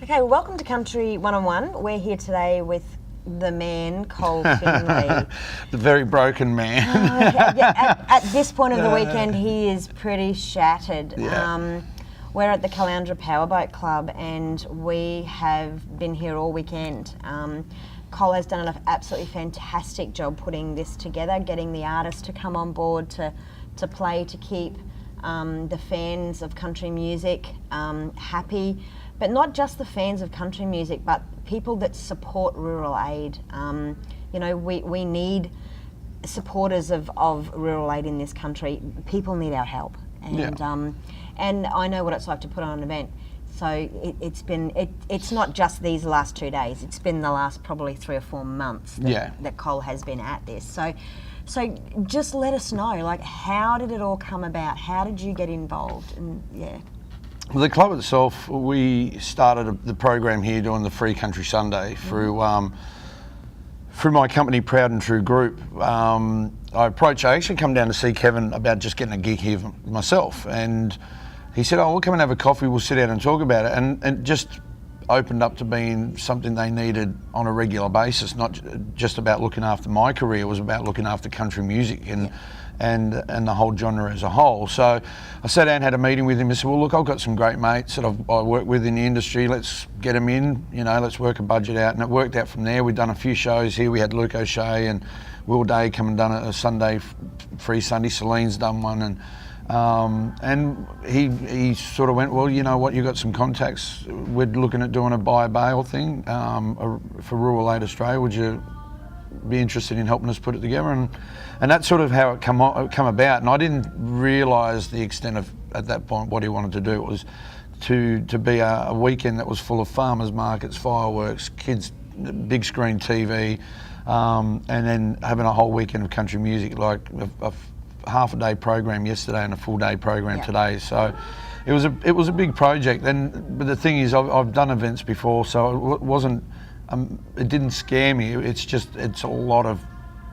Okay, well, welcome to Country 101. We're here today with the man, Col Finley. The very broken man. At this point of the weekend, he is pretty shattered. Yeah. We're at the Caloundra Powerboat Club and we have been here all weekend. Col has done an absolutely fantastic job putting this together, getting the artists to come on board to play, to keep the fans of country music happy. But not just the fans of country music, but people that support rural aid. You know, we need supporters of rural aid in this country. People need our help. And I know what it's like to put on an event. So it's not just these last 2 days. It's been the last probably 3 or 4 months that Col has been at this. So just let us know, like, how did it all come about? How did you get involved? And Well, the club itself, we started the program here doing the Free Country Sunday through my company, Proud and True Group. I actually come down to see Kevin about just getting a gig here myself, and he said, "Oh, we'll come and have a coffee. We'll sit down and talk about it," and it just opened up to being something they needed on a regular basis. Not just about looking after my career; it was about looking after country music and the whole genre as a whole. So I sat down and had a meeting with him and said, well, look, I've got some great mates that I work with in the industry. Let's get them in, you know, let's work a budget out. And it worked out from there. We've done a few shows here. We had Luke O'Shea and Will Day come and done a Sunday, free Sunday. Celine's done one. And he sort of went, well, you know what, you've got some contacts. We're looking at doing a buy bail thing for Rural Aid Australia. Would you be interested in helping us put it together? And that's sort of how it come about. And I didn't realise the extent of, at that point, what he wanted to do. It was to be a weekend that was full of farmers markets, fireworks, kids, big screen TV, and then having a whole weekend of country music, like a half a day program yesterday and a full day program today. So it was a big project. But the thing is, I've done events before, so it wasn't. It didn't scare me. It's a lot of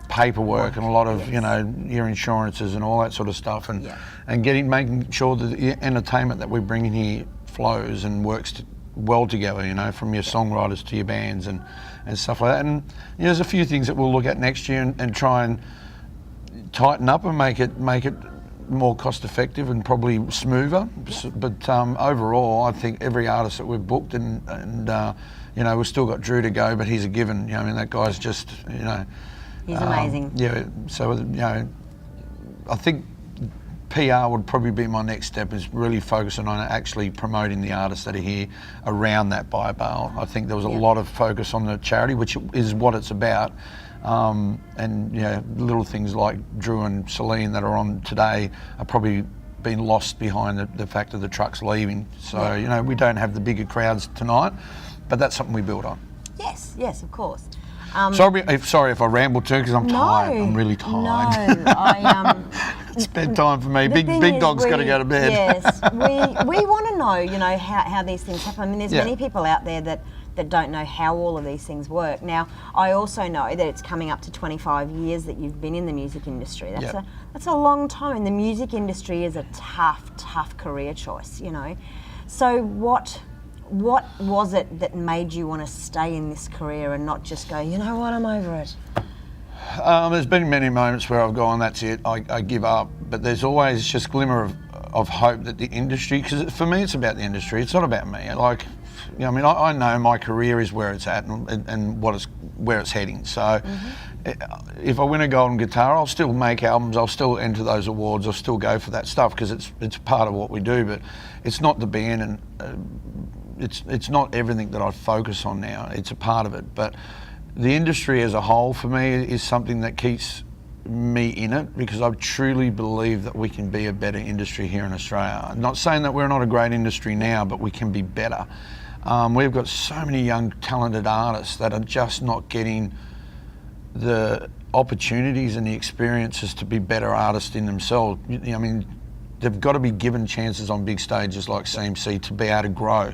paperwork and a lot of your insurances and all that sort of stuff, and making sure that the entertainment that we bring in here flows and works well together. You know, from your songwriters to your bands and stuff like that. And there's a few things that we'll look at next year and try and tighten up and make it more cost effective and probably smoother. But overall, I think every artist that we've booked and we've still got Drew to go, but he's a given. I mean, that guy's just, he's amazing. So, I think PR would probably be my next step, is really focusing on actually promoting the artists that are here around that buy bail. I think there was a lot of focus on the charity, which is what it's about. And little things like Drew and Celine that are on today are probably been lost behind the fact of the trucks leaving. So, we don't have the bigger crowds tonight, but that's something we build on. Yes, of course. Sorry if I ramble too, because I'm tired. I'm really tired. No, it's bedtime for me. Big dog's got to go to bed. Yes, we want to know, how these things happen. I mean, there's many people out there that don't know how all of these things work. Now, I also know that it's coming up to 25 years that you've been in the music industry. That's a long time, and the music industry is a tough career choice, So what was it that made you want to stay in this career and not just go, you know what, I'm over it? There's been many moments where I've gone, that's it, I give up. But there's always just glimmer of hope that the industry, because for me it's about the industry, it's not about me. I know my career is where it's at and where it's heading. So if I win a golden guitar, I'll still make albums, I'll still enter those awards, I'll still go for that stuff, because it's part of what we do. But it's not the band, and it's not everything that I focus on now. It's a part of it. But the industry as a whole, for me, is something that keeps me in it, because I truly believe that we can be a better industry here in Australia. I'm not saying that we're not a great industry now, but we can be better. We've got so many young, talented artists that are just not getting the opportunities and the experiences to be better artists in themselves. I mean, they've got to be given chances on big stages like CMC to be able to grow.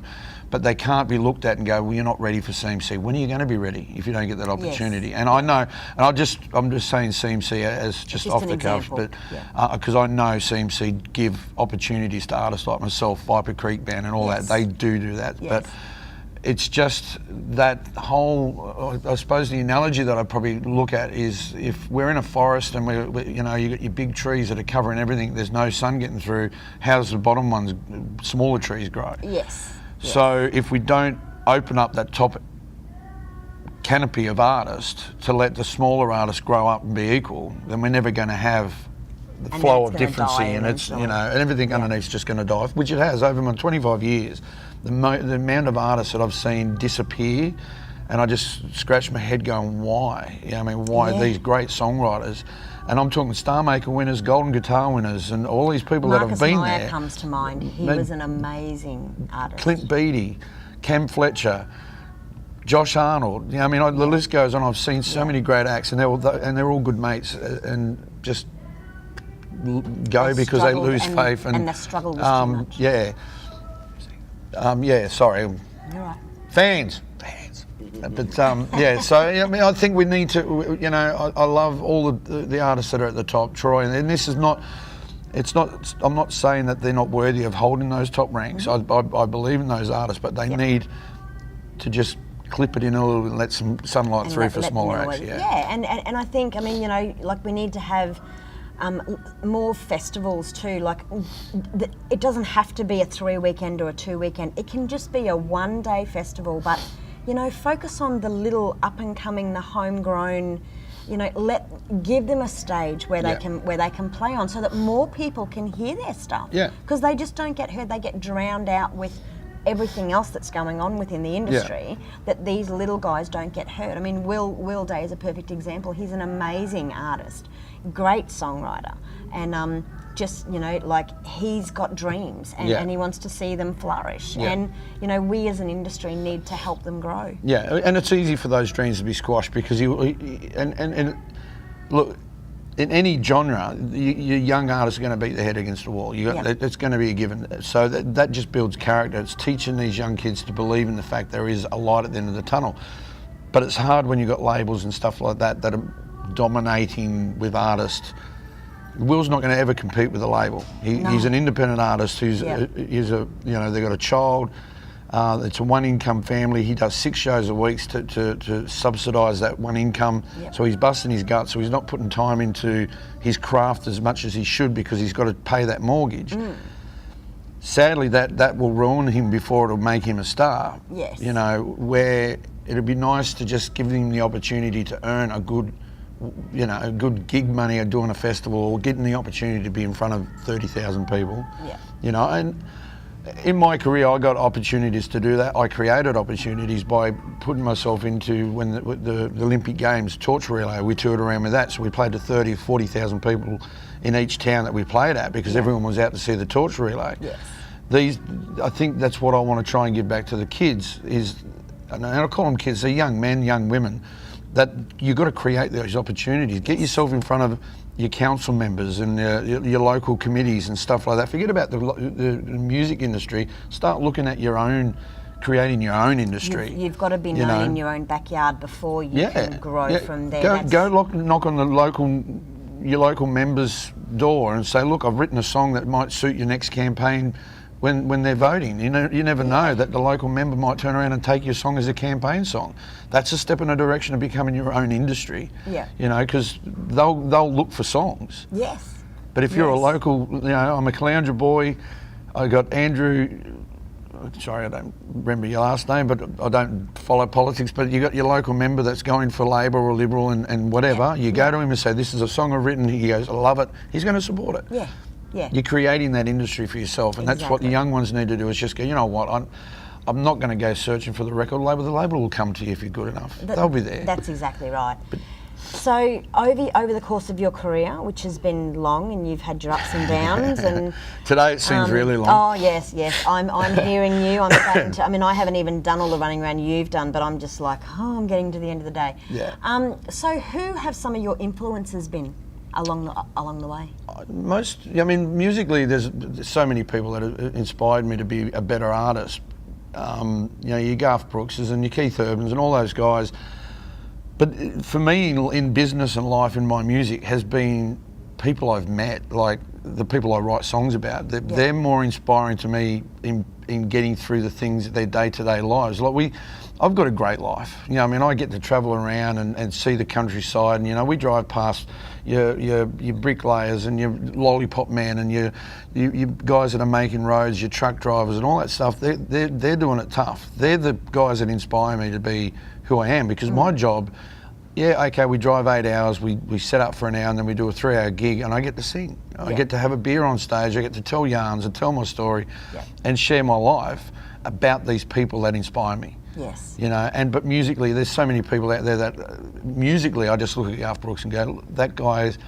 But they can't be looked at and go, well, you're not ready for CMC. When are you going to be ready if you don't get that opportunity? Yes. And I know, and I'm just saying CMC as just off the cuff, but because I know CMC give opportunities to artists like myself, Viper Creek Band and all that. They do that. Yes. But it's just that whole, I suppose the analogy that I probably look at is if we're in a forest and you know, you got your big trees that are covering everything, there's no sun getting through, how's the bottom ones, smaller trees grow? Yes. So if we don't open up that top canopy of artists to let the smaller artists grow up and be equal, then we're never going to have the And flow that's of gonna differency, die and it's, eventually. you know, and everything underneath's just going to die, which it has over my 25 years. The amount of artists that I've seen disappear, and I just scratch my head going, why? You know, I mean, why these great songwriters? And I'm talking Star Maker winners, Golden Guitar winners, and all these people that have been Marcus Meyer there. comes to mind. He was an amazing artist. Clint Beattie, Cam Fletcher, Josh Arnold. You know, I mean, the list goes on. I've seen so many great acts, and they're all good mates, and just go because they lose faith. And the struggle was too much. Yeah. Yeah, sorry. You're right. Fans. But yeah, so I mean, I think we need to, you know, I love all the artists that are at the top, Troy, and this is not, it's not, I'm not saying that they're not worthy of holding those top ranks. I believe in those artists, but they need to just clip it in a little and let some sunlight And through let- for let smaller them know acts. it. Yeah. And I think, I mean, you know, like we need to have more festivals too. Like it doesn't have to be a 3-weekend or a 2-weekend. It can just be a 1-day festival, but you know, focus on the little up and coming, the homegrown. You know, give them a stage where they can play on, so that more people can hear their stuff. Yeah. Because they just don't get heard. They get drowned out with everything else that's going on within the industry, that these little guys don't get heard. I mean, Will Day is a perfect example. He's an amazing artist, great songwriter, and just, you know, like, he's got dreams, and he wants to see them flourish. And, you know, we as an industry need to help them grow. Yeah, and it's easy for those dreams to be squashed because look, in any genre, your young artists are going to beat their head against the wall. It's going to be a given. So that just builds character. It's teaching these young kids to believe in the fact there is a light at the end of the tunnel. But it's hard when you've got labels and stuff like that that are dominating with artists. Will's not going to ever compete with a label. He's an independent artist who's you know, they've got a child. It's a one-income family. He does 6 shows a week to subsidise that one income. So he's busting his gut. So he's not putting time into his craft as much as he should because he's got to pay that mortgage. Sadly, that will ruin him before it'll make him a star. Yes. You know, where it'd be nice to just give him the opportunity to earn a good, you know, a good gig money or doing a festival or getting the opportunity to be in front of 30,000 people. Yeah. You know, and in my career, I got opportunities to do that. I created opportunities by putting myself into when the Olympic Games torch relay. We toured around with that, so we played to 30, 40,000 people in each town that we played at because everyone was out to see the torch relay. Yes. I think that's what I want to try and give back to the kids is, and I call them kids, they're young men, young women, that you've got to create those opportunities. Get yourself in front of your council members and your local committees and stuff like that. Forget about the music industry. Start looking at creating your own industry. You've got to be known in your own backyard before you can grow from there. Go knock on your local member's door and say, look, I've written a song that might suit your next campaign when they're voting. You never know that the local member might turn around and take your song as a campaign song. That's a step in a direction of becoming your own industry. Yeah. You know, because they'll look for songs. Yes. But if you're a local, you know, I'm a Caloundra boy. I got Andrew. Sorry, I don't remember your last name, but I don't follow politics. But you got your local member that's going for Labor or Liberal and whatever. You go to him and say, "This is a song I've written." He goes, "I love it." He's going to support it. Yeah. Yeah. You're creating that industry for yourself, and that's what the young ones need to do. Is just go, you know what, I'm not going to go searching for the record label. The label will come to you if you're good enough. They'll be there. That's exactly right. So over the course of your career, which has been long, and you've had your ups and downs, and today it seems really long. Oh yes, I'm hearing you. I'm starting to. I mean, I haven't even done all the running around you've done, but I'm just like, I'm getting to the end of the day. Yeah. So who have some of your influences been along the way? Musically, there's so many people that have inspired me to be a better artist. You know, your Garth Brookses and your Keith Urbans and all those guys. But for me, in business and life, in my music, has been people I've met, like the people I write songs about, they're more inspiring to me in getting through the things, their day-to-day lives. Like I've got a great life. You know, I mean, I get to travel around and see the countryside, and you know, we drive past your bricklayers and your lollipop men and your guys that are making roads, your truck drivers and all that stuff. They're doing it tough. They're the guys that inspire me to be who I am, because my job, yeah, okay, we drive 8 hours, we set up for an hour, and then we do a 3-hour gig, and I get to sing. I get to have a beer on stage, I get to tell yarns and tell my story and share my life about these people that inspire me. Yes. You know, but musically, there's so many people out there that musically, I just look at Garth Brooks and go, that guy is,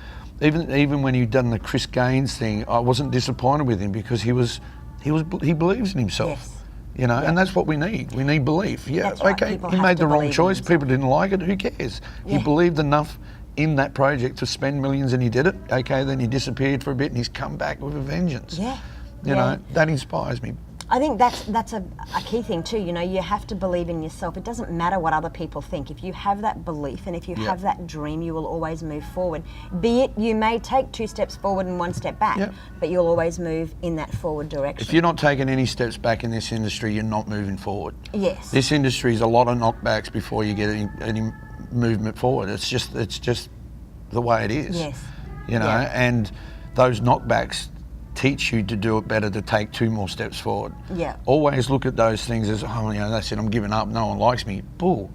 even when he'd done the Chris Gaines thing, I wasn't disappointed with him, because he believes in himself. Yes. You know, and that's what we need. We need belief. Yeah, That's right. okay, People he have made to the wrong believe in choice. himself. People didn't like it. Who cares? He believed enough in that project to spend millions, and he did it. Okay, then he disappeared for a bit, and he's come back with a vengeance. Yeah. You know, that inspires me. I think that's a key thing too. You know, you have to believe in yourself. It doesn't matter what other people think. If you have that belief and if you have that dream, you will always move forward. Be it you may take 2 steps forward and 1 step back, but you'll always move in that forward direction. If you're not taking any steps back in this industry, you're not moving forward. Yes. This industry is a lot of knockbacks before you get any movement forward. It's just the way it is. Yes. You know, and those knockbacks teach you to do it better, to take 2 more steps forward. Yeah. Always look at those things as, oh, you know, that's it, I'm giving up, no one likes me. Bull.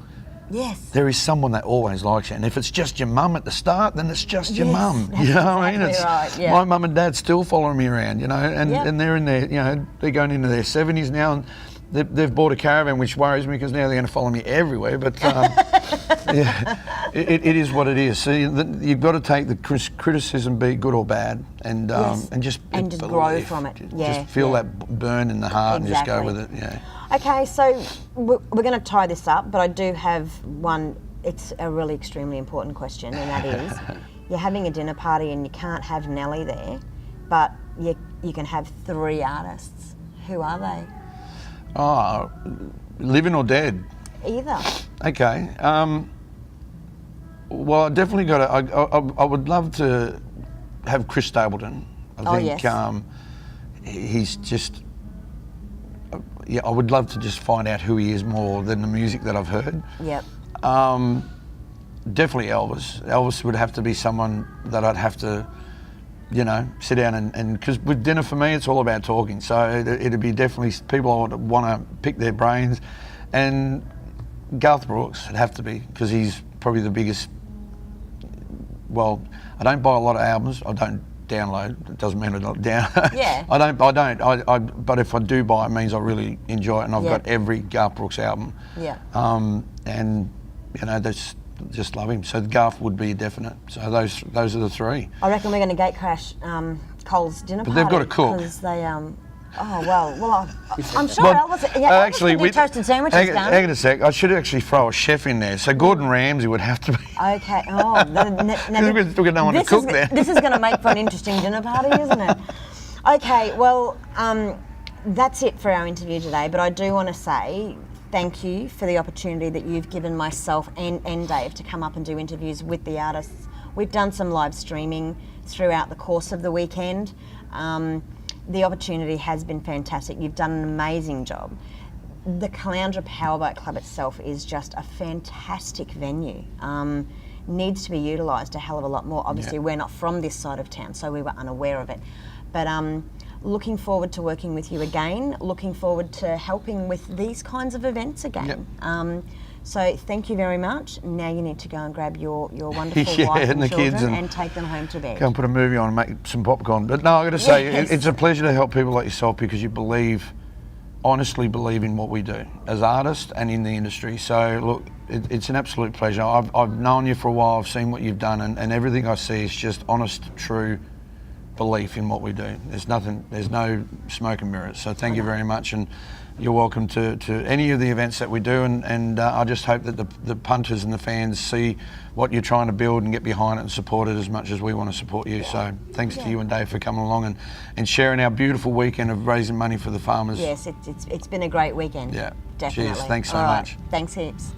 Yes. There is someone that always likes you, and if it's just your mum at the start, then it's just your mum. You know what I mean? It's right, my mum and dad still following me around, you know, and they're in their, you know, they're going into their 70s now, and they've bought a caravan, which worries me, because now they're going to follow me everywhere. But it is what it is. So you've got to take the criticism, be good or bad, and just grow from it. Just feel that burn in the heart and just go with it. Yeah. Okay, so we're going to tie this up, but I do have one. It's a really extremely important question, and that is, you're having a dinner party and you can't have Nelly there, but you can have 3 artists. Who are they? Oh, living or dead? Either. Okay. Well, I definitely got to. I would love to have Chris Stapleton. I think he's just. Yeah, I would love to just find out who he is more than the music that I've heard. Yep. Definitely Elvis. Elvis would have to be someone that I'd have to, you know, sit down and because with dinner for me, it's all about talking. So it'd be definitely people I would want to pick their brains, and Garth Brooks would have to be, because he's probably the biggest. Well, I don't buy a lot of albums. I don't download. It doesn't mean I don't download. Yeah. I don't. But if I do buy it, means I really enjoy it, and I've got every Garth Brooks album. Yeah. And you know, that's. Just love him. So Garth would be a definite. So those are the 3. I reckon we're going to gate crash Col's dinner party. But they've got to cook. Because they I'm sure Elvis. Yeah, actually, we toasted sandwiches. Hang on a sec. I should actually throw a chef in there. So Gordon Ramsay would have to be. Okay. Oh, we've got no one to cook there. This is going to make for an interesting dinner party, isn't it? Okay. Well, that's it for our interview today. But I do want to say thank you for the opportunity that you've given myself and Dave to come up and do interviews with the artists. We've done some live streaming throughout the course of the weekend. The opportunity has been fantastic. You've done an amazing job. The Caloundra Powerboat Club itself is just a fantastic venue. Needs to be utilised a hell of a lot more. Obviously, we're not from this side of town, so we were unaware of it. But looking forward to working with you again, looking forward to helping with these kinds of events again. So thank you very much. Now you need to go and grab your wonderful wife and children kids and take them home to bed. Go and put a movie on and make some popcorn. But no, I've got to say, it's a pleasure to help people like yourself, because you honestly believe in what we do as artists and in the industry. So look, it's an absolute pleasure. I've known you for a while, I've seen what you've done, and everything I see is just honest, true belief in what we do. There's no smoke and mirrors. So thank you very much, and you're welcome to any of the events that we do, and I just hope that the punters and the fans see what you're trying to build and get behind it and support it as much as we want to support you. So thanks to you and Dave for coming along and sharing our beautiful weekend of raising money for the farmers. Yes, it's been a great weekend. Yeah. Definitely. Cheers. Thanks so All right. much. Thanks heaps.